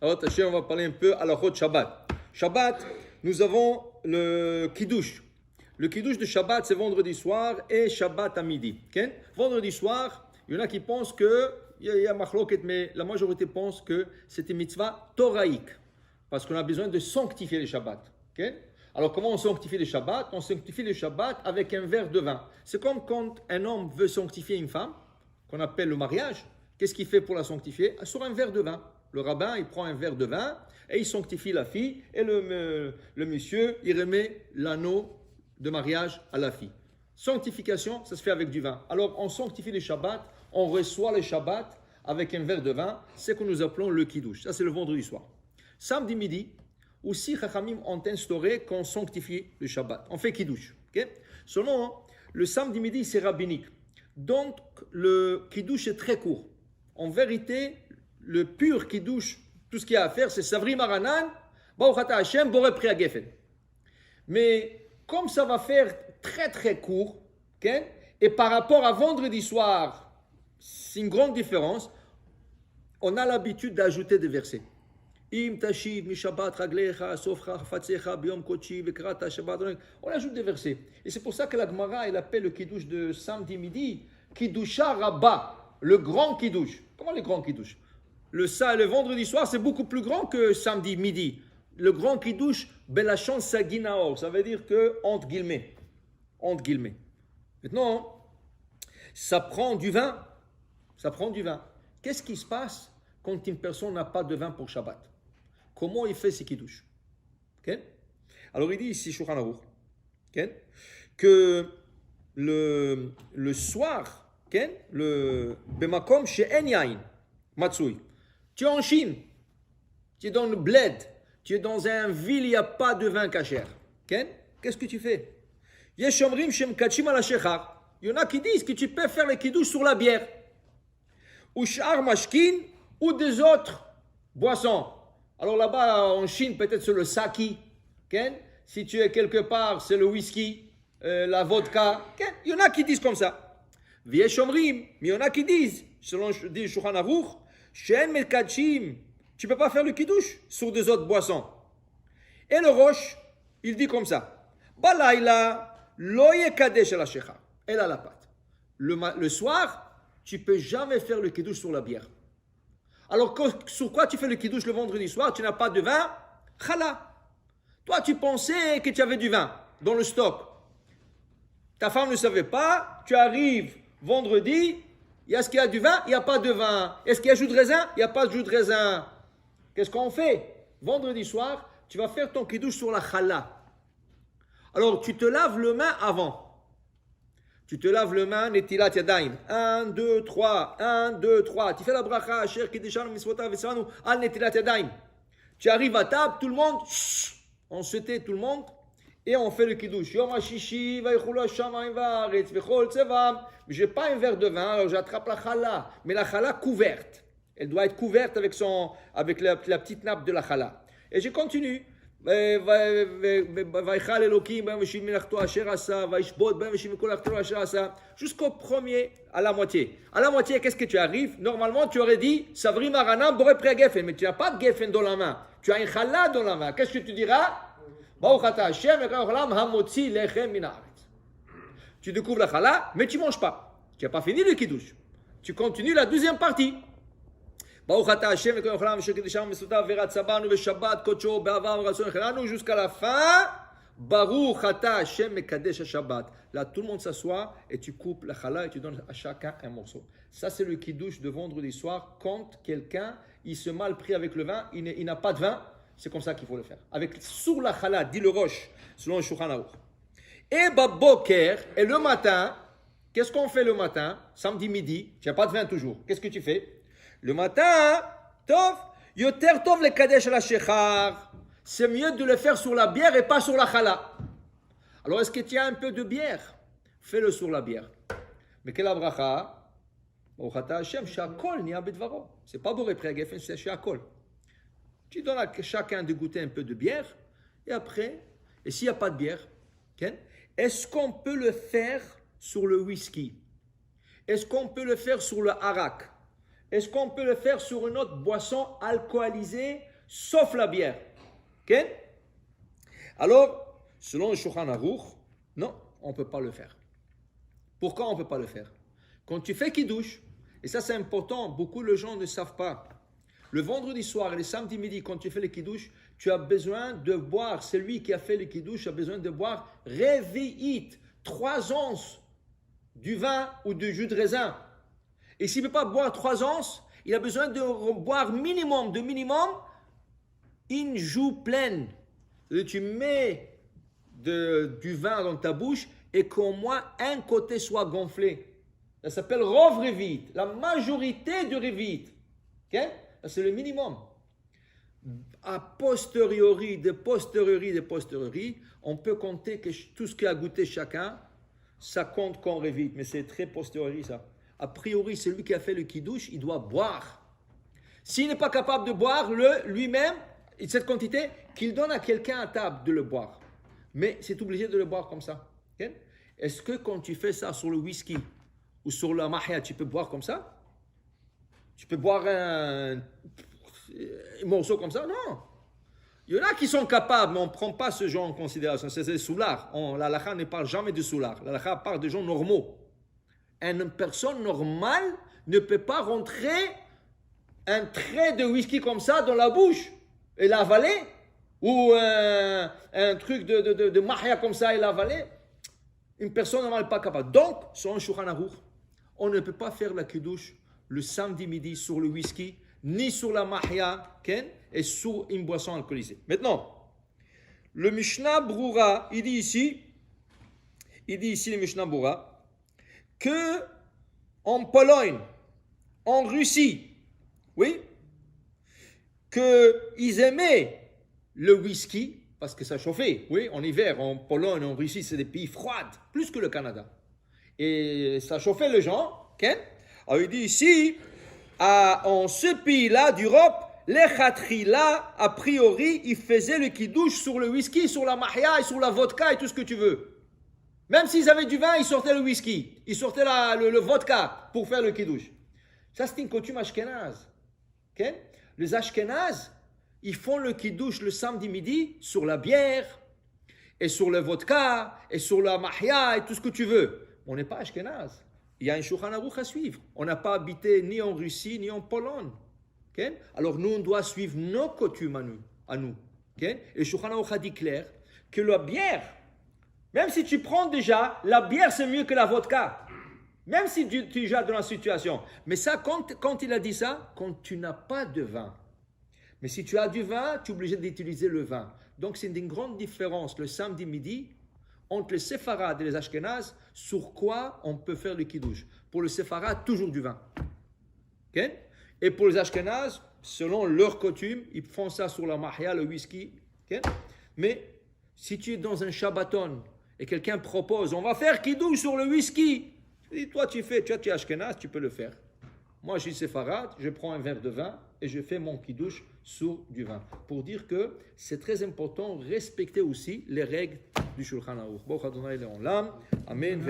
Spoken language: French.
Alors, on va parler un peu à la route Shabbat. Shabbat, nous avons le Kiddush. Le Kiddush de Shabbat, c'est vendredi soir et Shabbat à midi. Okay? Vendredi soir, il y en a qui pensent que, il y a machloket, mais la majorité pense que c'est une mitzvah toraïque. Parce qu'on a besoin de sanctifier les Shabbats. Okay? Alors, comment on sanctifie les Shabbats? On sanctifie les Shabbats avec un verre de vin. C'est comme quand un homme veut sanctifier une femme, qu'on appelle le mariage. Qu'est-ce qu'il fait pour la sanctifier? Sur un verre de vin. Le rabbin, il prend un verre de vin et il sanctifie la fille. Et le monsieur, il remet l'anneau de mariage à la fille. Sanctification, ça se fait avec du vin. Alors, on sanctifie les Shabbats, on reçoit les Shabbats avec un verre de vin. C'est ce que nous appelons le Kiddush. Ça, c'est le vendredi soir. Samedi midi, aussi, Chachamim ont instauré qu'on sanctifie le Shabbat. On fait Kiddush. Okay? Seulement, le samedi midi, c'est rabbinique. Donc, le Kiddush est très court. En vérité, le pur Kiddush, tout ce qu'il y a à faire, c'est Savri Maranan, Bauchata Hashem, Boré Priya Geffen. Mais comme ça va faire très très court, okay? Et par rapport à vendredi soir, c'est une grande différence, on a l'habitude d'ajouter des versets. On ajoute des versets. Et c'est pour ça que la Gemara, elle appelle le Kiddush de samedi midi, Kiddusha Rabba, le grand Kiddush. Comment le grand Kiddush? Le vendredi soir, c'est beaucoup plus grand que samedi midi. Le grand Kiddush, Belachon Saginaor, ça veut dire que, entre guillemets. Entre guillemets. Maintenant, ça prend du vin. Ça prend du vin. Qu'est-ce qui se passe quand une personne n'a pas de vin pour Shabbat? Comment il fait ses Kiddush? Okay? Alors il dit ici, Shulchan Aruch, okay? Que le soir, okay? Le Bemakom she'en yain, Matsui. Tu es en Chine, tu es dans le bled, tu es dans un ville, il n'y a pas de vin cachère. Okay? Qu'est-ce que tu fais? Il y en a qui disent que tu peux faire les Kiddush sur la bière. Ou sh'ar mashkin, ou des autres boissons. Alors là-bas, en Chine, peut-être c'est le sake. Okay? Si tu es quelque part, c'est le whisky, la vodka. Okay? Il y en a qui disent comme ça. Vieshomrim, mais il y en a qui disent, selon dit Shulchan Aruch, Shen Melkachim, tu ne peux pas faire le kiddush sur des autres boissons. Et le Roche, il dit comme ça. Balaïla, lo yekadesh la shecha. Elle a la pâte. Le soir, tu ne peux jamais faire le kiddush sur la bière. Alors, sur quoi tu fais le kiddush le vendredi soir? Tu n'as pas de vin? Chala. Toi, tu pensais que tu avais du vin dans le stock. Ta femme ne savait pas. Tu arrives vendredi. Est-ce qu'il y a du vin? Il n'y a pas de vin. Est-ce qu'il y a jus de raisin? Il n'y a pas de jus de raisin. Qu'est-ce qu'on fait? Vendredi soir, tu vas faire ton kiddush sur la chala. Alors, tu te laves le main avant. Tu te laves le main, netilat yadayim. 1, 2, 3. 1, 2, 3. Tu fais la bracha, asher kiddishanu misvotav v'sanu, al netilat yadayim. Tu arrives à table, tout le monde, on se tait tout le monde, et on fait le kiddush. Yom hashishi, vayichulu hashamayim va'aretz, v'chol tzevam. Mais je n'ai pas un verre de vin, alors j'attrape la chala. Mais la chala couverte. Elle doit être couverte avec la petite nappe de la chala. Et je continue. Jusqu'au premier, à la moitié. À la moitié, qu'est-ce que tu arrives? Normalement, tu aurais dit Savri Marana, Boré Priya Geffen. Mais tu n'as pas de Geffen dans la main. Tu as une chala dans la main. Qu'est-ce que tu diras? Tu découvres la chala, mais tu ne manges pas. Tu n'as pas fini le kiddush. Tu continues la deuxième partie. Jusqu'à la fin. Là, tout le monde s'assoit et tu coupes la chala et tu donnes à chacun un morceau. Ça, c'est le kiddush de vendredi soir. Quand quelqu'un il se mal pris avec le vin, il n'a pas de vin, c'est comme ça qu'il faut le faire. Avec sur la chala, dit le Roche, selon le Shulchan Aruch. Et Baboker, et le matin, qu'est-ce qu'on fait le matin? Samedi midi, tu n'as pas de vin toujours. Qu'est-ce que tu fais? Le matin, tov, yoter tov le kadesh la shechar. C'est mieux de le faire sur la bière et pas sur la chala. Alors, est-ce que tu as un peu de bière? Fais-le sur la bière. Mais quelle bracha? C'est pas Boré Priya Geffen, c'est Sheakol. Tu donnes à chacun de goûter un peu de bière, et après, et s'il n'y a pas de bière, okay, est-ce qu'on peut le faire sur le whisky? Est-ce qu'on peut le faire sur le harak? est-ce qu'on peut le faire sur une autre boisson alcoolisée, sauf la bière? Ok? Alors, selon le Shulchan Aruch, non, on ne peut pas le faire. Pourquoi on ne peut pas le faire? Quand tu fais Kiddush, et ça c'est important, beaucoup de gens ne savent pas. Le vendredi soir et le samedi midi, quand tu fais le Kiddush, tu as besoin de boire, celui qui a fait le Kiddush a besoin de boire Revi'it, 3 onces du vin ou du jus de raisin. Et s'il ne peut pas boire 3 onces, il a besoin de boire minimum, une joue pleine. Tu mets du vin dans ta bouche et qu'au moins un côté soit gonflé. Ça s'appelle Rov Revi'it, la majorité du Revi'it. Okay? C'est le minimum. A posteriori, de posteriori, on peut compter que tout ce qu'a goûté chacun, ça compte qu'on Revi'it, mais c'est très posteriori ça. A priori, celui qui a fait le Kiddush, il doit boire. S'il n'est pas capable de boire lui-même, cette quantité, qu'il donne à quelqu'un à table de le boire. Mais c'est obligé de le boire comme ça. Okay? Est-ce que quand tu fais ça sur le whisky ou sur la mahia, tu peux boire comme ça? Tu peux boire un morceau comme ça? Non. Il y en a qui sont capables, mais on ne prend pas ce genre en considération. C'est des soulards. La halakha ne parle jamais de soulards. La halakha parle de gens normaux. Une personne normale ne peut pas rentrer un trait de whisky comme ça dans la bouche et l'avaler, ou un truc de mahia comme ça et l'avaler. Une personne normale n'est pas capable. Donc, selon Shulchan Aruch, on ne peut pas faire la kiddush le samedi midi sur le whisky, ni sur la mahia, et sur une boisson alcoolisée. Maintenant, le Mishnah Brura, il dit ici le Mishnah Brura, que en Pologne, en Russie, oui, qu'ils aimaient le whisky, parce que ça chauffait, oui, en hiver, en Pologne, en Russie, c'est des pays froids, plus que le Canada. Et ça chauffait les gens, okay? Alors il dit ici, en ce pays-là d'Europe, les khatrila, a priori, ils faisaient le kiddush sur le whisky, sur la mahia et sur la vodka et tout ce que tu veux. Même s'ils avaient du vin, ils sortaient le whisky, ils sortaient le vodka pour faire le kiddush. Ça, c'est une coutume ashkénaze. Okay? Les ashkénazes, ils font le kiddush le samedi midi sur la bière, et sur le vodka, et sur la mahia, et tout ce que tu veux. On n'est pas ashkénazes. Il y a un Shulchan Aruch à suivre. On n'a pas habité ni en Russie, ni en Pologne. Okay? Alors nous, on doit suivre nos coutumes à nous. Okay? Et Shulchan Aruch a dit clair que la bière, même si tu prends déjà, la bière c'est mieux que la vodka. Même si tu es déjà dans la situation. Mais ça, quand il a dit ça, quand tu n'as pas de vin. Mais si tu as du vin, tu es obligé d'utiliser le vin. Donc c'est une grande différence le samedi midi entre les séfarades et les ashkénazes sur quoi on peut faire le kiddush. Pour le séfarade, toujours du vin. Okay? Et pour les ashkénazes, selon leur coutume, ils font ça sur la mahia, le whisky. Okay? Mais si tu es dans un shabbaton et quelqu'un propose, on va faire kiddush sur le whisky. Et toi, tu es ashkénaze, tu peux le faire. Moi, je suis séfarade, je prends un verre de vin et je fais mon kiddush sur du vin. Pour dire que c'est très important de respecter aussi les règles du Shulchan Aruch. Amen.